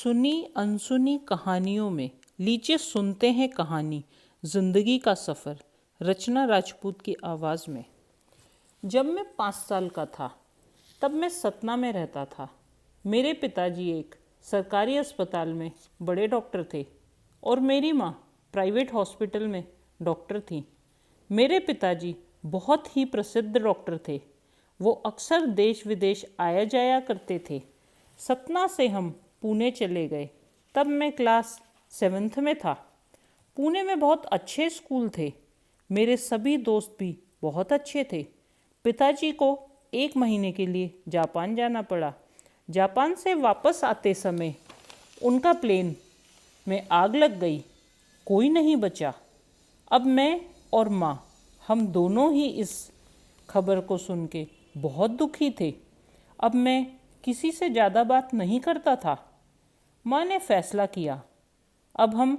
सुनी अनसुनी कहानियों में लीजिए सुनते हैं कहानी जिंदगी का सफ़र। रचना राजपूत की आवाज़ में। जब मैं 5 साल का था तब मैं सतना में रहता था। मेरे पिताजी एक सरकारी अस्पताल में बड़े डॉक्टर थे और मेरी माँ प्राइवेट हॉस्पिटल में डॉक्टर थी। मेरे पिताजी बहुत ही प्रसिद्ध डॉक्टर थे। वो अक्सर देश विदेश आया जाया करते थे। सतना से हम पुणे चले गए। तब मैं क्लास 7th में था। पुणे में बहुत अच्छे स्कूल थे। मेरे सभी दोस्त भी बहुत अच्छे थे। पिताजी को 1 महीने के लिए जापान जाना पड़ा। जापान से वापस आते समय उनका प्लेन में आग लग गई। कोई नहीं बचा। अब मैं और माँ हम दोनों ही इस खबर को सुन के बहुत दुखी थे। अब मैं किसी से ज़्यादा बात नहीं करता था। माँ ने फैसला किया, अब हम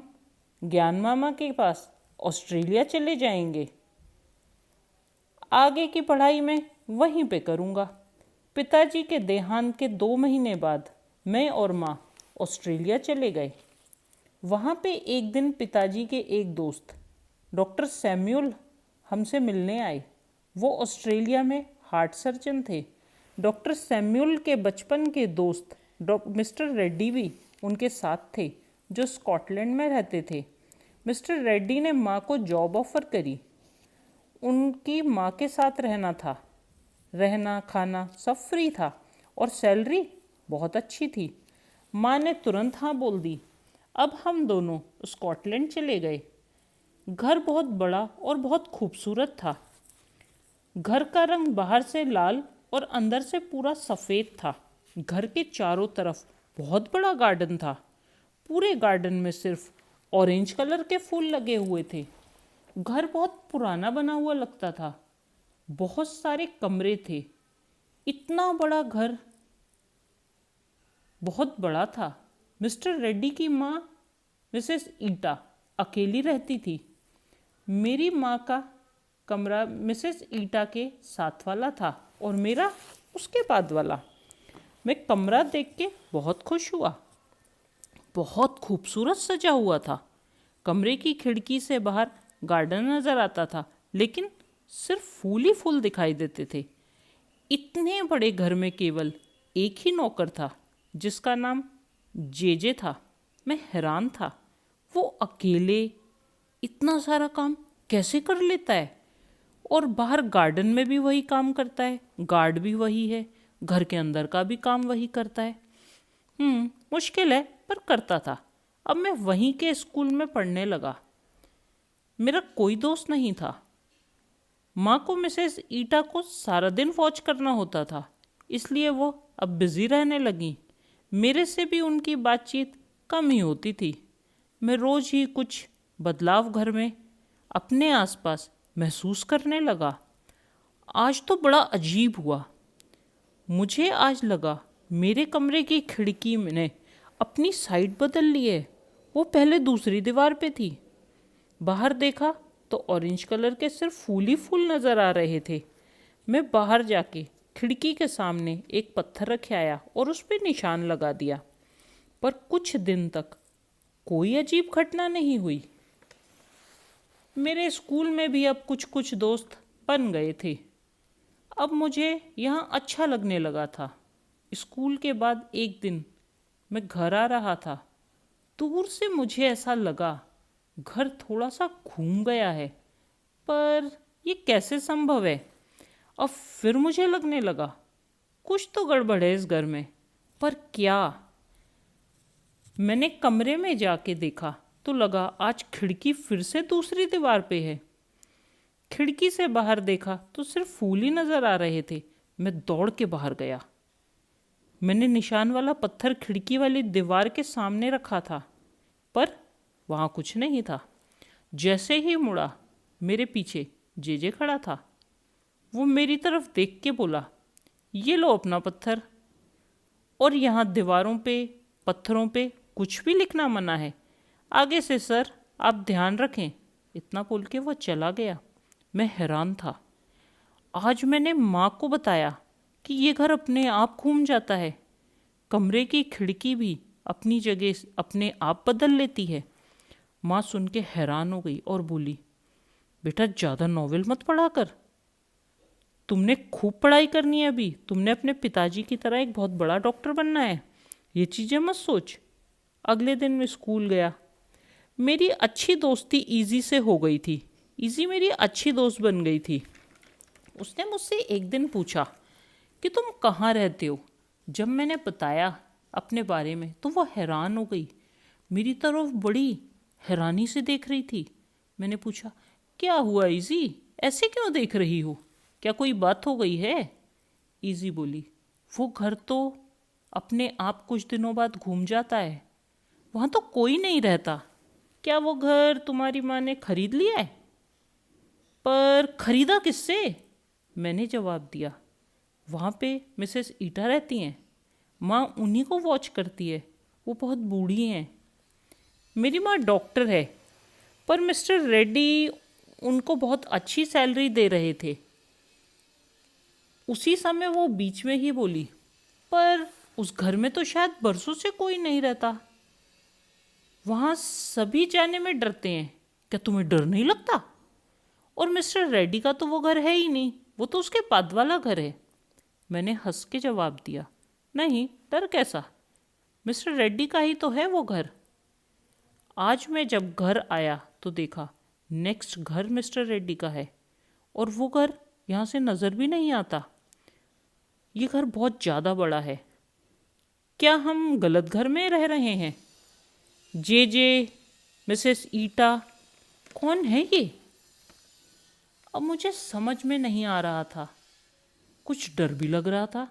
ज्ञान मामा के पास ऑस्ट्रेलिया चले जाएंगे। आगे की पढ़ाई मैं वहीं पे करूँगा। पिताजी के देहांत के 2 महीने बाद मैं और माँ ऑस्ट्रेलिया चले गए। वहाँ पे एक दिन पिताजी के एक दोस्त डॉक्टर सैम्यूल हमसे मिलने आए। वो ऑस्ट्रेलिया में हार्ट सर्जन थे। डॉक्टर सैम्यूल के बचपन के दोस्त मिस्टर रेड्डी भी उनके साथ थे, जो स्कॉटलैंड में रहते थे। मिस्टर रेड्डी ने माँ को जॉब ऑफ़र करी। उनकी माँ के साथ रहना था। रहना खाना सब फ्री था और सैलरी बहुत अच्छी थी। माँ ने तुरंत हाँ बोल दी। अब हम दोनों स्कॉटलैंड चले गए। घर बहुत बड़ा और बहुत खूबसूरत था। घर का रंग बाहर से लाल और अंदर से पूरा सफ़ेद था। घर के चारों तरफ बहुत बड़ा गार्डन था। पूरे गार्डन में सिर्फ ऑरेंज कलर के फूल लगे हुए थे। घर बहुत पुराना बना हुआ लगता था। बहुत सारे कमरे थे। इतना बड़ा घर बहुत बड़ा था। मिस्टर रेड्डी की माँ मिसेस ईटा अकेली रहती थी। मेरी माँ का कमरा मिसेस ईटा के साथ वाला था और मेरा उसके बाद वाला। मैं कमरा देख के बहुत खुश हुआ। बहुत खूबसूरत सजा हुआ था। कमरे की खिड़की से बाहर गार्डन नज़र आता था, लेकिन सिर्फ फूल ही फूल दिखाई देते थे। इतने बड़े घर में केवल एक ही नौकर था, जिसका नाम जेजे था। मैं हैरान था, वो अकेले इतना सारा काम कैसे कर लेता है। और बाहर गार्डन में भी वही काम करता है, गार्ड भी वही है, घर के अंदर का भी काम वही करता है। मुश्किल है पर करता था। अब मैं वहीं के स्कूल में पढ़ने लगा। मेरा कोई दोस्त नहीं था। माँ को मिसेस ईटा को सारा दिन वॉच करना होता था, इसलिए वो अब बिज़ी रहने लगी। मेरे से भी उनकी बातचीत कम ही होती थी। मैं रोज़ ही कुछ बदलाव घर में अपने आसपास महसूस करने लगा। आज तो बड़ा अजीब हुआ। मुझे आज लगा मेरे कमरे की खिड़की ने अपनी साइड बदल ली है। वो पहले दूसरी दीवार पे थी। बाहर देखा तो ऑरेंज कलर के सिर्फ फूल ही फूल नज़र आ रहे थे। मैं बाहर जाके खिड़की के सामने एक पत्थर रख आया और उस पर निशान लगा दिया। पर कुछ दिन तक कोई अजीब घटना नहीं हुई। मेरे स्कूल में भी अब कुछ कुछ दोस्त बन गए थे। अब मुझे यहाँ अच्छा लगने लगा था। स्कूल के बाद एक दिन मैं घर आ रहा था। दूर से मुझे ऐसा लगा घर थोड़ा सा घूम गया है, पर ये कैसे संभव है। अब फिर मुझे लगने लगा कुछ तो गड़बड़ है इस घर में, पर क्या। मैंने कमरे में जाके देखा तो लगा आज खिड़की फिर से दूसरी दीवार पे है। खिड़की से बाहर देखा तो सिर्फ फूल ही नज़र आ रहे थे। मैं दौड़ के बाहर गया। मैंने निशान वाला पत्थर खिड़की वाली दीवार के सामने रखा था, पर वहाँ कुछ नहीं था। जैसे ही मुड़ा, मेरे पीछे जेजे खड़ा था। वो मेरी तरफ देख के बोला, ये लो अपना पत्थर, और यहाँ दीवारों पे पत्थरों पे कुछ भी लिखना मना है। आगे से सर आप ध्यान रखें। इतना बोल के वो चला गया। मैं हैरान था। आज मैंने माँ को बताया कि ये घर अपने आप घूम जाता है। कमरे की खिड़की भी अपनी जगह अपने आप बदल लेती है। माँ सुन के हैरान हो गई और बोली, बेटा ज़्यादा नॉवेल मत पढ़ा कर, तुमने खूब पढ़ाई करनी है अभी, तुमने अपने पिताजी की तरह एक बहुत बड़ा डॉक्टर बनना है, ये चीज़ें मत सोच। अगले दिन मैं स्कूल गया। मेरी अच्छी दोस्ती इजी से हो गई थी। इजी मेरी अच्छी दोस्त बन गई थी। उसने मुझसे एक दिन पूछा कि तुम कहाँ रहते हो। जब मैंने बताया अपने बारे में तो वह हैरान हो गई, मेरी तरफ बड़ी हैरानी से देख रही थी। मैंने पूछा, क्या हुआ इजी, ऐसे क्यों देख रही हो, क्या कोई बात हो गई है? इजी बोली, वो घर तो अपने आप कुछ दिनों बाद घूम जाता है, वहाँ तो कोई नहीं रहता। क्या वो घर तुम्हारी माँ ने खरीद लिया है? पर खरीदा किससे? मैंने जवाब दिया, वहाँ पे मिसेस ईटा रहती हैं, माँ उन्हीं को वॉच करती है, वो बहुत बूढ़ी हैं। मेरी माँ डॉक्टर है, पर मिस्टर रेड्डी उनको बहुत अच्छी सैलरी दे रहे थे। उसी समय वो बीच में ही बोली, पर उस घर में तो शायद बरसों से कोई नहीं रहता, वहाँ सभी जाने में डरते हैं, क्या तुम्हें डर नहीं लगता? और मिस्टर रेड्डी का तो वो घर है ही नहीं, वो तो उसके बाद वाला घर है। मैंने हंस के जवाब दिया, नहीं, डर कैसा, मिस्टर रेड्डी का ही तो है वो घर। आज मैं जब घर आया तो देखा नेक्स्ट घर मिस्टर रेड्डी का है, और वो घर यहाँ से नज़र भी नहीं आता। ये घर बहुत ज़्यादा बड़ा है। क्या हम गलत घर में रह रहे हैं? जे मिसेस ईटा, कौन है ये? अब मुझे समझ में नहीं आ रहा था, कुछ डर भी लग रहा था।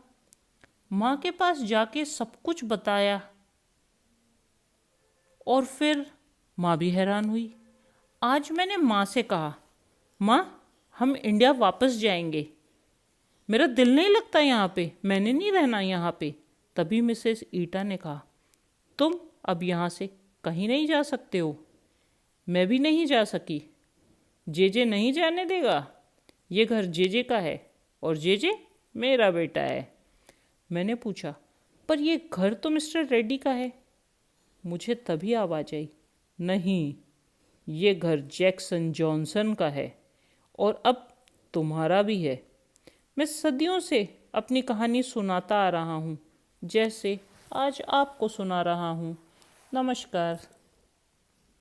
माँ के पास जाके सब कुछ बताया और फिर माँ भी हैरान हुई। आज मैंने माँ से कहा, माँ हम इंडिया वापस जाएंगे, मेरा दिल नहीं लगता यहाँ पे, मैंने नहीं रहना यहाँ पे। तभी मिसेस ईटा ने कहा, तुम अब यहाँ से कहीं नहीं जा सकते हो। मैं भी नहीं जा सकी, जे नहीं जाने देगा, ये घर जे का है और जे मेरा बेटा है। मैंने पूछा, पर ये घर तो मिस्टर रेड्डी का है। मुझे तभी आवाज़ आई, नहीं, ये घर जैक्सन जॉनसन का है और अब तुम्हारा भी है। मैं सदियों से अपनी कहानी सुनाता आ रहा हूँ, जैसे आज आपको सुना रहा हूँ। नमस्कार।